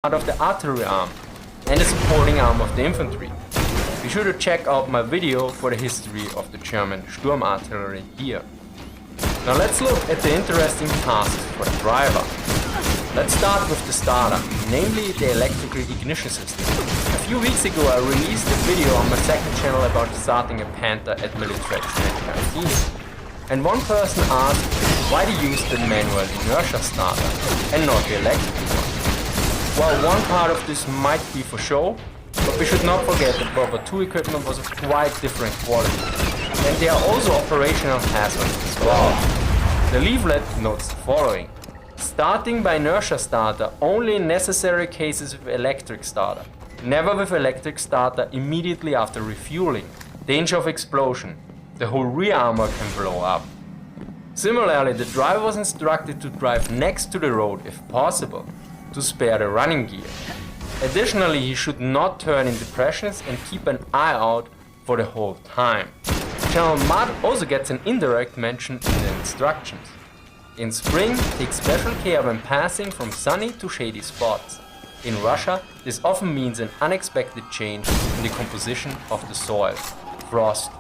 part of the artillery arm and the supporting arm of the infantry. Be sure to check out my video for the history of the German Sturmartillerie here. Now let's look at the interesting tasks for the driver. Let's start with the starter, namely the electrical ignition system. A few weeks ago I released a video on my second channel about starting a Panther at Militrex 2019. And one person asked why they use the manual inertia starter and not the electrical one. Well, one part of this might be for show, but we should not forget that World War II equipment was of quite different quality. And there are also operational hazards as well. The leaflet notes the following. Starting by inertia starter only in necessary cases with electric starter. Never with electric starter immediately after refueling. Danger of explosion. The whole rear armor can blow up. Similarly, the driver was instructed to drive next to the road if possible, to spare the running gear. Additionally, he should not turn in depressions and keep an eye out for the whole time. General Mud also gets an indirect mention in the instructions. In spring, take special care when passing from sunny to shady spots. In Russia, this often means an unexpected change in the composition of the soil. Frost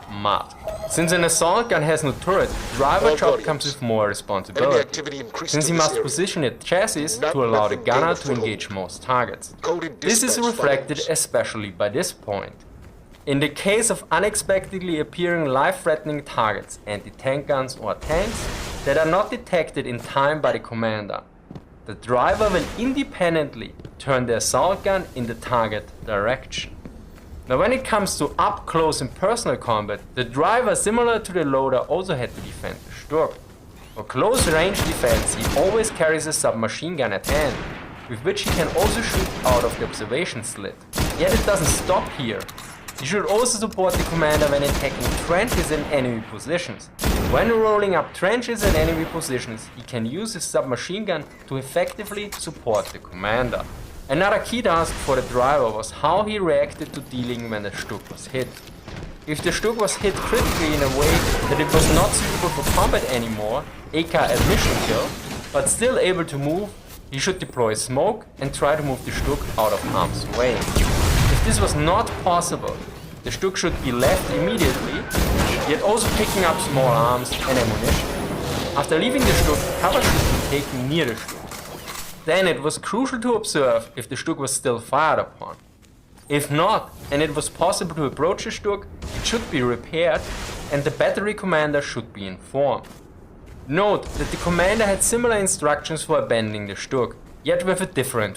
mud. Since an assault gun has no turret, the driver job comes with more responsibility, since he must position its chassis to allow the gunner to engage most targets. This is reflected especially by this point. In the case of unexpectedly appearing life-threatening targets, anti-tank guns or tanks, that are not detected in time by the commander, the driver will independently turn the assault gun in the target direction. Now when it comes to up close and personal combat, the driver, similar to the loader, also had to defend the Sturm. For close range defense, he always carries a submachine gun at hand, with which he can also shoot out of the observation slit. Yet it doesn't stop here. He should also support the commander when attacking trenches and enemy positions. When rolling up trenches and enemy positions, he can use his submachine gun to effectively support the commander. Another key task for the driver was how he reacted to dealing when the Stug was hit. If the Stug was hit critically in a way that it was not suitable for combat anymore, aka a mission kill, but still able to move, he should deploy smoke and try to move the Stug out of harm's way. If this was not possible, the Stug should be left immediately, yet also picking up small arms and ammunition. After leaving the Stug, cover should be taken near the Stug. Then it was crucial to observe if the Stug was still fired upon. If not, and it was possible to approach the Stug, it should be repaired and the battery commander should be informed. Note that the commander had similar instructions for abandoning the Stug, yet with a different